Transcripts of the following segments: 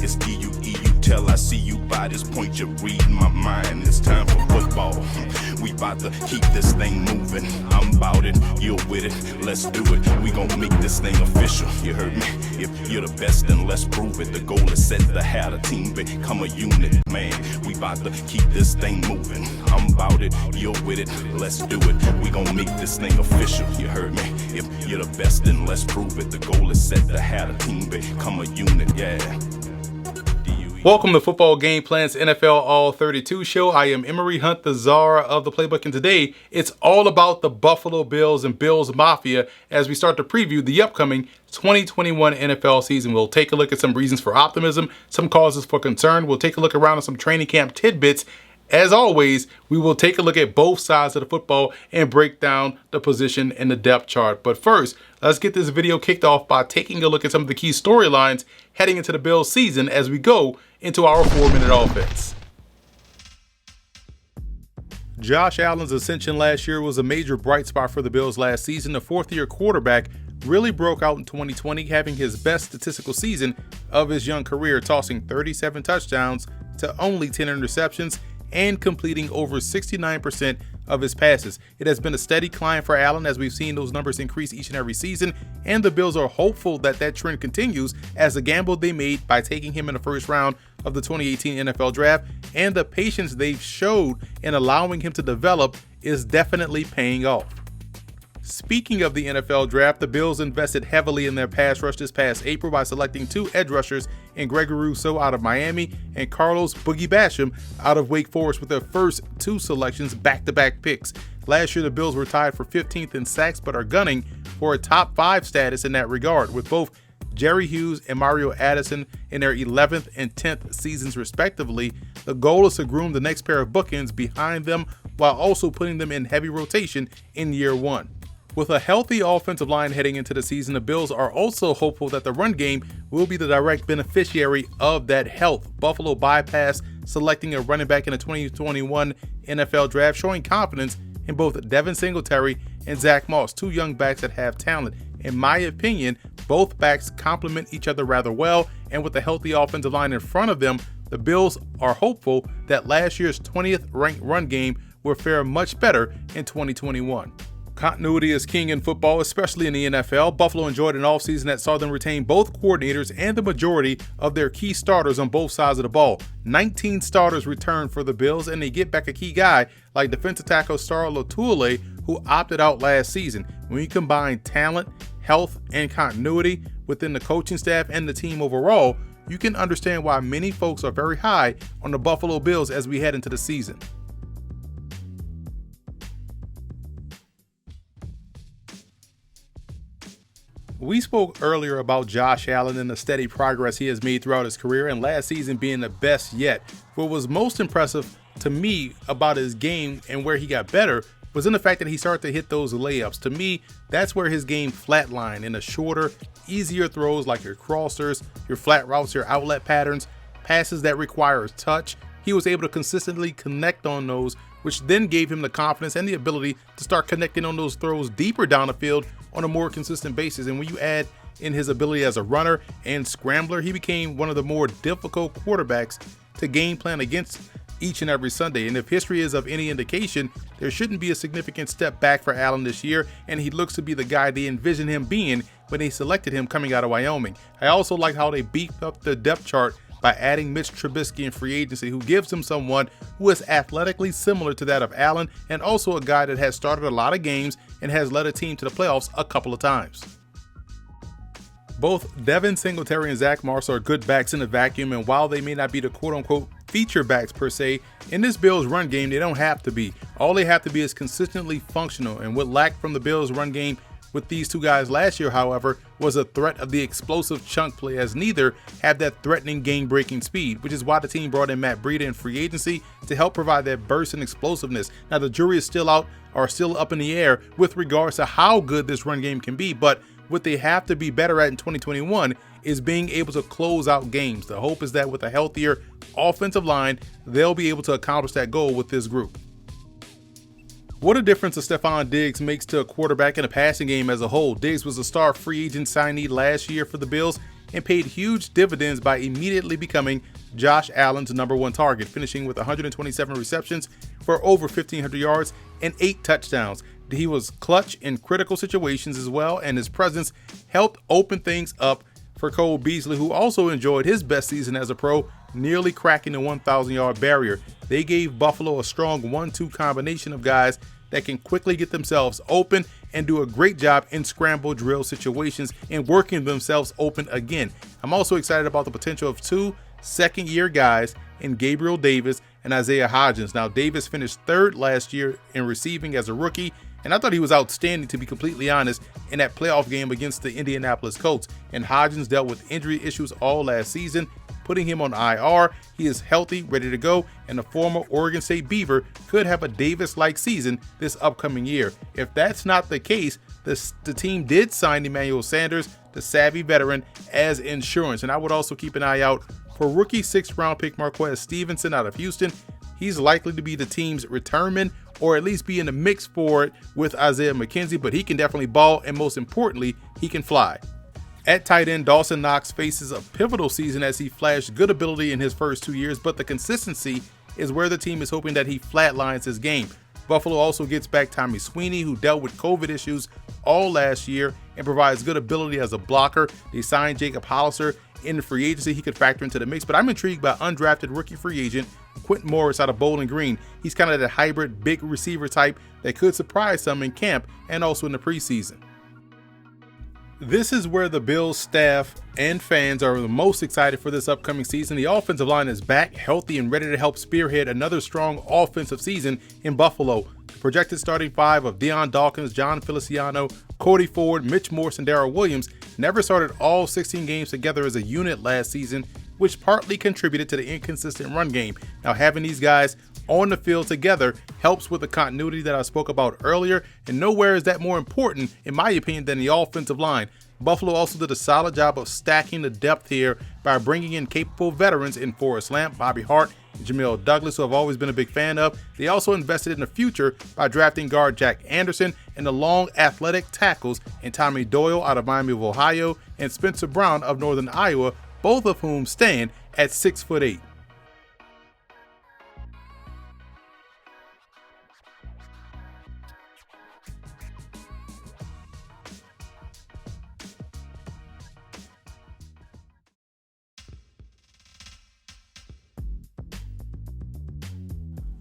It's D-U-E-U tell. I see you by this point, you're reading my mind. It's time for football. We about to keep this thing moving. I'm about it, you're with it, let's do it. We gon' make this thing official, you heard me? If you're the best, then let's prove it. The goal is set to have a team become a unit, man. We about to keep this thing moving. I'm about it, you're with it, let's do it. We gon' make this thing official, you heard me? If you're the best, then let's prove it. The goal is set to have a team become a unit, yeah. Welcome to Football Game Plan's NFL All 32 show. I am Emery Hunt, the czar of the playbook, and today it's all about the Buffalo Bills and Bills Mafia as we start to preview the upcoming 2021 NFL season. We'll take a look at some reasons for optimism, some causes for concern. We'll take a look around at some training camp tidbits. As always, we will take a look at both sides of the football and break down the position and the depth chart. But first, let's get this video kicked off by taking a look at some of the key storylines heading into the Bills season as we go into our 4-minute offense. Josh Allen's ascension last year was a major bright spot for the Bills last season. The fourth-year quarterback really broke out in 2020, having his best statistical season of his young career, tossing 37 touchdowns to only 10 interceptions and completing over 69% of his passes. It has been a steady climb for Allen as we've seen those numbers increase each and every season, and the Bills are hopeful that that trend continues as the gamble they made by taking him in the first round of the 2018 NFL Draft and the patience they've showed in allowing him to develop is definitely paying off. Speaking of the NFL Draft, the Bills invested heavily in their pass rush this past April by selecting 2 edge rushers in Gregory Rousseau out of Miami and Carlos Boogie Basham out of Wake Forest with their first 2 selections back-to-back picks. Last year, the Bills were tied for 15th in sacks but are gunning for a top 5 status in that regard, with both Jerry Hughes and Mario Addison in their 11th and 10th seasons respectively. The goal is to groom the next pair of bookends behind them while also putting them in heavy rotation in year 1. With a healthy offensive line heading into the season, the Bills are also hopeful that the run game will be the direct beneficiary of that health. Buffalo bypassed selecting a running back in the 2021 NFL Draft, showing confidence in both Devin Singletary and Zach Moss, 2 young backs that have talent. In my opinion, both backs complement each other rather well, and with a healthy offensive line in front of them, the Bills are hopeful that last year's 20th ranked run game will fare much better in 2021. Continuity is king in football, especially in the NFL. Buffalo enjoyed an offseason that saw them retain both coordinators and the majority of their key starters on both sides of the ball. 19 starters returned for the Bills, and they get back a key guy like defensive tackle Star Lotulelei, who opted out last season. When you combine talent, health, and continuity within the coaching staff and the team overall, you can understand why many folks are very high on the Buffalo Bills as we head into the season. We spoke earlier about Josh Allen and the steady progress he has made throughout his career, and last season being the best yet. What was most impressive to me about his game and where he got better was in the fact that he started to hit those layups. To me, that's where his game flatlined in the shorter, easier throws like your crossers, your flat routes, your outlet patterns, passes that require touch. He was able to consistently connect on those, which then gave him the confidence and the ability to start connecting on those throws deeper down the field on a more consistent basis. And when you add in his ability as a runner and scrambler, he became one of the more difficult quarterbacks to game plan against each and every Sunday. And if history is of any indication, there shouldn't be a significant step back for Allen this year, and he looks to be the guy they envisioned him being when they selected him coming out of Wyoming. I also like how they beefed up the depth chart by adding Mitch Trubisky in free agency, who gives him someone who is athletically similar to that of Allen, and also a guy that has started a lot of games and has led a team to the playoffs a couple of times. Both Devin Singletary and Zach Moss are good backs in a vacuum, and while they may not be the quote-unquote feature backs per se, in this Bills run game, they don't have to be. All they have to be is consistently functional, and what lacked from the Bills run game with these 2 guys last year, however, was a threat of the explosive chunk play, as neither have that threatening game-breaking speed, which is why the team brought in Matt Breida in free agency to help provide that burst and explosiveness. Now, the jury is still out, or still up in the air with regards to how good this run game can be, but what they have to be better at in 2021 is being able to close out games. The hope is that with a healthier offensive line, they'll be able to accomplish that goal with this group. What a difference a Stephon Diggs makes to a quarterback in a passing game as a whole. Diggs was a star free agent signee last year for the Bills, and paid huge dividends by immediately becoming Josh Allen's #1 target, finishing with 127 receptions for over 1,500 yards and 8 touchdowns. He was clutch in critical situations as well, and his presence helped open things up for Cole Beasley, who also enjoyed his best season as a pro, nearly cracking the 1,000-yard barrier. They gave Buffalo a strong 1-2 combination of guys that can quickly get themselves open and do a great job in scramble drill situations and working themselves open again. I'm also excited about the potential of 2 second-year guys in Gabriel Davis and Isaiah Hodgins. Now, Davis finished 3rd last year in receiving as a rookie, and I thought he was outstanding, to be completely honest, in that playoff game against the Indianapolis Colts. And Hodgins dealt with injury issues all last season, putting him on IR. He is healthy, ready to go, and the former Oregon State Beaver could have a Davis-like season this upcoming year. If that's not the case, the team did sign Emmanuel Sanders, the savvy veteran, as insurance. And I would also keep an eye out for rookie 6th-round pick Marquez Stevenson out of Houston. He's likely to be the team's returnman, or at least be in the mix for it with Isaiah McKenzie, but he can definitely ball, and most importantly, he can fly. At tight end, Dawson Knox faces a pivotal season as he flashed good ability in his first 2 years, but the consistency is where the team is hoping that he flatlines his game. Buffalo also gets back Tommy Sweeney, who dealt with COVID issues all last year and provides good ability as a blocker. They signed Jacob Hollister in free agency. He could factor into the mix, but I'm intrigued by undrafted rookie free agent Quentin Morris out of Bowling Green. He's kind of that hybrid big receiver type that could surprise some in camp and also in the preseason. This is where the Bills staff and fans are the most excited for this upcoming season. The offensive line is back, healthy, and ready to help spearhead another strong offensive season in Buffalo. The projected starting 5 of Deion Dawkins, John Feliciano, Cody Ford, Mitch Morse, and Darrell Williams never started all 16 games together as a unit last season, which partly contributed to the inconsistent run game. Now, having these guys on the field together helps with the continuity that I spoke about earlier, and nowhere is that more important, in my opinion, than the offensive line. Buffalo also did a solid job of stacking the depth here by bringing in capable veterans in Forrest Lamp, Bobby Hart, and Jamil Douglas, who I've always been a big fan of. They also invested in the future by drafting guard Jack Anderson and the long athletic tackles in Tommy Doyle out of Miami of Ohio and Spencer Brown of Northern Iowa, both of whom stand at 6'8".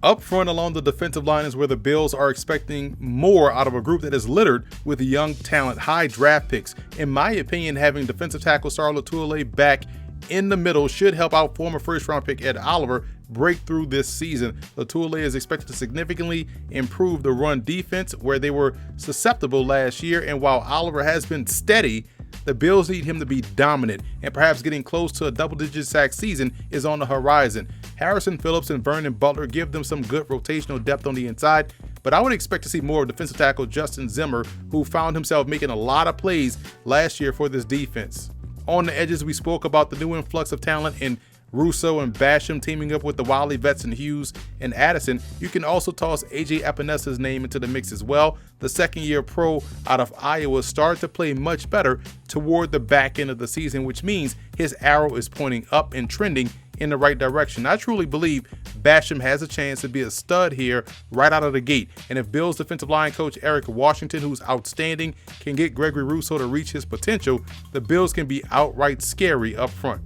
Up front along the defensive line is where the Bills are expecting more out of a group that is littered with young talent, high draft picks. In my opinion, having defensive tackle Star Lotulelei back in the middle should help out former first-round pick Ed Oliver break through this season. Lotulelei is expected to significantly improve the run defense, where they were susceptible last year, and while Oliver has been steady, the Bills need him to be dominant, and perhaps getting close to a double-digit sack season is on the horizon. Harrison Phillips and Vernon Butler give them some good rotational depth on the inside, but I would expect to see more of defensive tackle Justin Zimmer, who found himself making a lot of plays last year for this defense. On the edges, we spoke about the new influx of talent in Russo and Basham teaming up with the Wiley vets and Hughes and Addison. You can also toss AJ Epenesa's name into the mix as well. The second-year pro out of Iowa started to play much better toward the back end of the season, which means his arrow is pointing up and trending in the right direction. I truly believe Basham has a chance to be a stud here right out of the gate. And if Bills defensive line coach Eric Washington, who's outstanding, can get Gregory Russo to reach his potential, the Bills can be outright scary up front.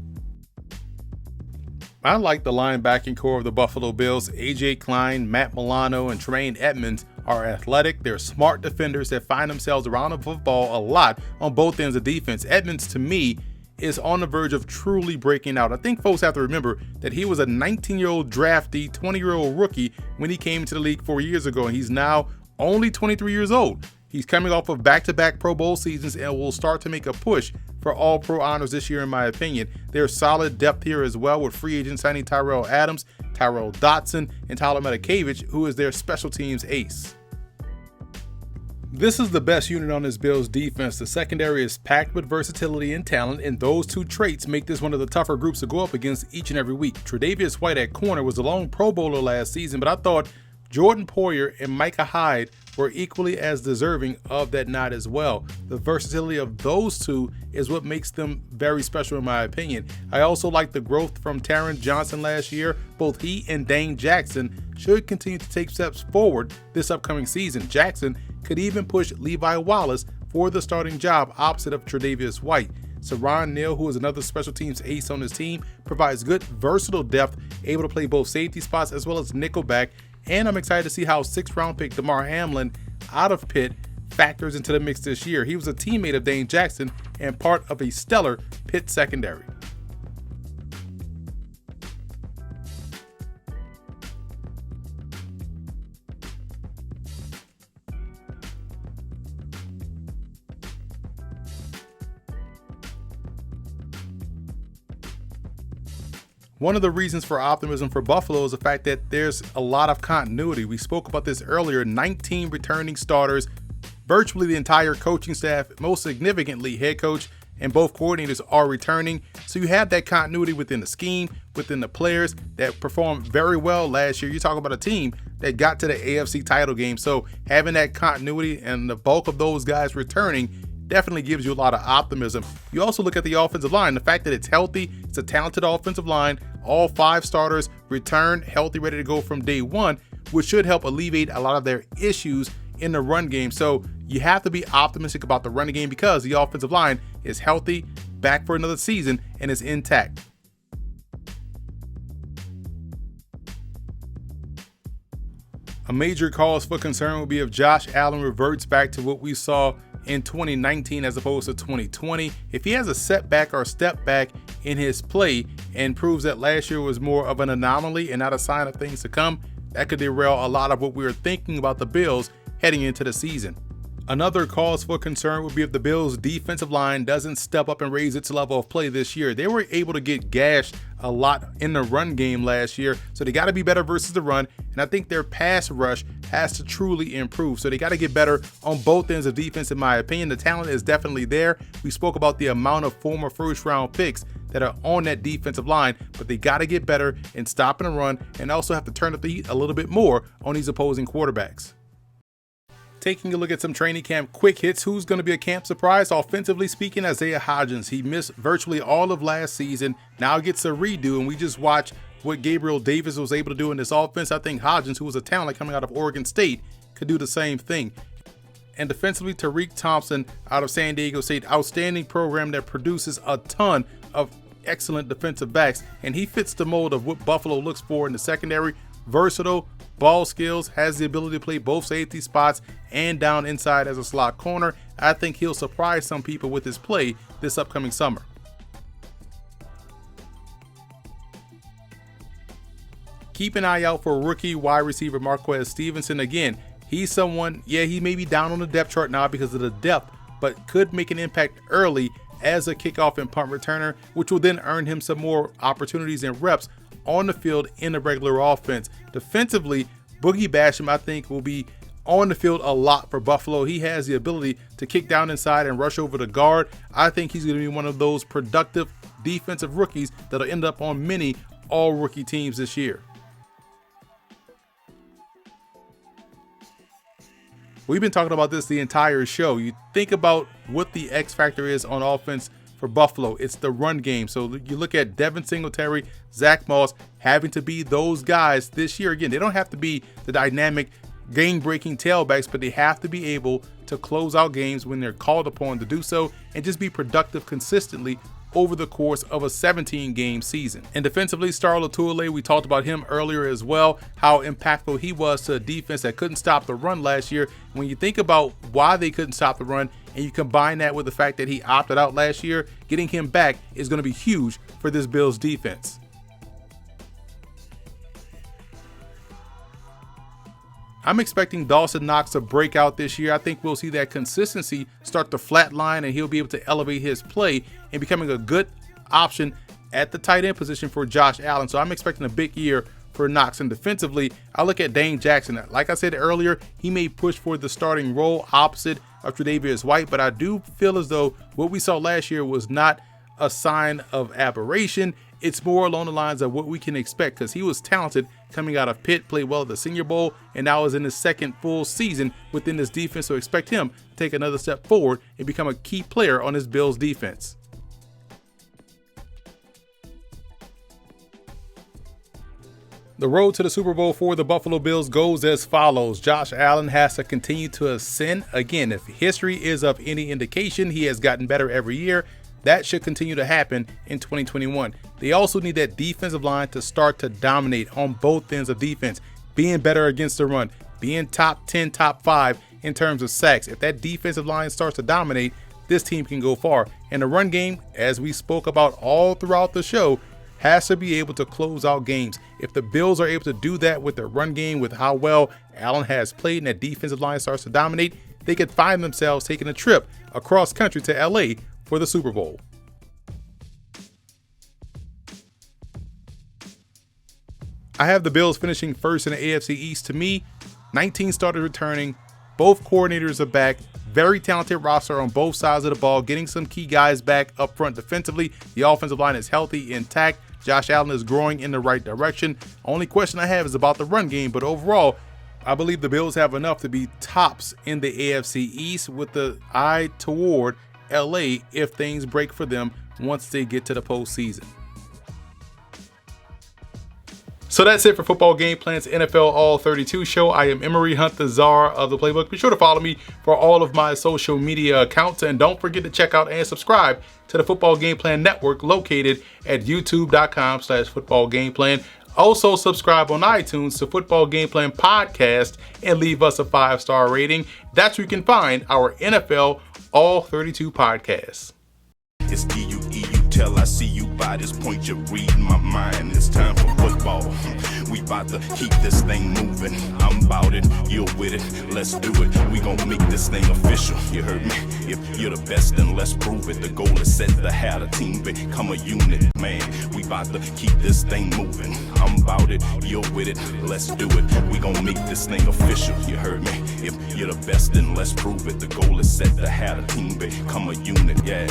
I like the linebacking core of the Buffalo Bills. A.J. Klein, Matt Milano, and Tremaine Edmonds are athletic. They're smart defenders that find themselves around the football a lot on both ends of defense. Edmonds, to me, is on the verge of truly breaking out. I think folks have to remember that he was a 19-year-old draftee, 20-year-old rookie when he came into the league 4 years ago, and he's now only 23 years old. He's coming off of back-to-back Pro Bowl seasons and will start to make a push for all-pro honors this year, in my opinion. There's solid depth here as well, with free agent signing Tyrell Adams, Tyrell Dotson, and Tyler Matakevich, who is their special teams ace. This is the best unit on this Bills defense. The secondary is packed with versatility and talent, and those two traits make this one of the tougher groups to go up against each and every week. Tre'Davious White at corner was a lone Pro Bowler last season, but I thought Jordan Poyer and Micah Hyde were equally as deserving of that nod as well. The versatility of those two is what makes them very special in my opinion. I also like the growth from Taron Johnson last year. Both he and Dane Jackson should continue to take steps forward this upcoming season. Jackson could even push Levi Wallace for the starting job opposite of Tre'Davious White. Saron Neal, who is another special teams ace on his team, provides good versatile depth, able to play both safety spots as well as nickelback. And I'm excited to see how 6th round pick DeMar Hamlin out of Pitt factors into the mix this year. He was a teammate of Dane Jackson and part of a stellar Pitt secondary. One of the reasons for optimism for Buffalo is the fact that there's a lot of continuity. We spoke about this earlier, 19 returning starters, virtually the entire coaching staff, most significantly head coach and both coordinators are returning. So you have that continuity within the scheme, within the players that performed very well last year. You talk about a team that got to the AFC title game. So having that continuity and the bulk of those guys returning definitely gives you a lot of optimism. You also look at the offensive line, the fact that it's healthy, it's a talented offensive line, all 5 starters returned healthy, ready to go from day one, which should help alleviate a lot of their issues in the run game. So you have to be optimistic about the running game because the offensive line is healthy, back for another season, and is intact. A major cause for concern will be if Josh Allen reverts back to what we saw in 2019 as opposed to 2020. If he has a setback or step back in his play and proves that last year was more of an anomaly and not a sign of things to come, that could derail a lot of what we were thinking about the Bills heading into the season. Another cause for concern would be if the Bills' defensive line doesn't step up and raise its level of play this year. They were able to get gashed a lot in the run game last year, so they got to be better versus the run, and I think their pass rush has to truly improve. So they got to get better on both ends of defense, in my opinion. The talent is definitely there. We spoke about the amount of former first-round picks that are on that defensive line, but they got to get better in stopping the run and also have to turn up the heat a little bit more on these opposing quarterbacks. Taking a look at some training camp quick hits, who's going to be a camp surprise? Offensively speaking, Isaiah Hodgins. He missed virtually all of last season, now gets a redo, and we just watched what Gabriel Davis was able to do in this offense. I think Hodgins, who was a talent coming out of Oregon State, could do the same thing. And defensively, Tariq Thompson out of San Diego State, outstanding program that produces a ton of excellent defensive backs, and he fits the mold of what Buffalo looks for in the secondary. Versatile, ball skills, has the ability to play both safety spots and down inside as a slot corner. I think he'll surprise some people with his play this upcoming summer. Keep an eye out for rookie wide receiver Marquez Stevenson. Again, he's someone, he may be down on the depth chart now because of the depth, but could make an impact early as a kickoff and punt returner, which will then earn him some more opportunities and reps on the field in the regular offense. Defensively, Boogie Basham, I think, will be on the field a lot for Buffalo. He has the ability to kick down inside and rush over the guard. I think he's going to be one of those productive defensive rookies that'll end up on many all-rookie teams this year. We've been talking about this the entire show. You think about what the X factor is on offense for Buffalo. It's the run game. So you look at Devin Singletary, Zach Moss having to be those guys this year. Again, they don't have to be the dynamic, game-breaking tailbacks, but they have to be able to close out games when they're called upon to do so and just be productive consistently over the course of a 17-game season. And defensively, Star Lotulelei, we talked about him earlier as well, how impactful he was to a defense that couldn't stop the run last year. When you think about why they couldn't stop the run and you combine that with the fact that he opted out last year, getting him back is going to be huge for this Bills defense. I'm expecting Dawson Knox to break out this year. I think we'll see that consistency start to flatline and he'll be able to elevate his play and becoming a good option at the tight end position for Josh Allen. So I'm expecting a big year for Knox. And defensively, I look at Dane Jackson. Like I said earlier, he may push for the starting role opposite of Tre'Davious White, but I do feel as though what we saw last year was not a sign of aberration. it's more along the lines of what we can expect because he was talented coming out of Pitt, played well at the Senior Bowl, and now is in his second full season within this defense. So expect him to take another step forward and become a key player on this Bills defense. The road to the Super Bowl for the Buffalo Bills goes as follows. Josh Allen has to continue to ascend. Again, if history is of any indication, he has gotten better every year. That should continue to happen in 2021. They also need that defensive line to start to dominate on both ends of defense, being better against the run, being top 10, top 5 in terms of sacks. If that defensive line starts to dominate, this team can go far. And the run game, as we spoke about all throughout the show, has to be able to close out games. If the Bills are able to do that with their run game, with how well Allen has played and that defensive line starts to dominate, they could find themselves taking a trip across country to LA for the Super Bowl. I have the Bills finishing first in the AFC East. To me, 19 starters returning, both coordinators are back, very talented roster on both sides of the ball, getting some key guys back up front defensively. The offensive line is healthy, intact. Josh Allen is growing in the right direction. Only question I have is about the run game, but overall, I believe the Bills have enough to be tops in the AFC East with the eye toward LA if things break for them once they get to the postseason. So that's it for Football Game Plan's NFL All 32 show. I am Emery Hunt, the czar of the playbook. Be sure to follow me for all of my social media accounts. And don't forget to check out and subscribe to the Football Game Plan Network located at youtube.com/footballgameplan. Also subscribe on iTunes to Football Game Plan Podcast and leave us a 5-star rating. That's where you can find our NFL All 32 podcasts. It's D-U-E, you tell I see you by this point, you're reading my mind. It's time for football. We about to keep this thing moving. I'm about it, you're with it, let's do it. We gon' make this thing official, you heard me? If you're the best, then let's prove it. The goal is set to have a team become a unit, man. We about to keep this thing moving. I'm about it, you're with it, let's do it. We gon' make this thing official, you heard me? If you're the best, then let's prove it. The goal is set to have a team become a unit, yeah.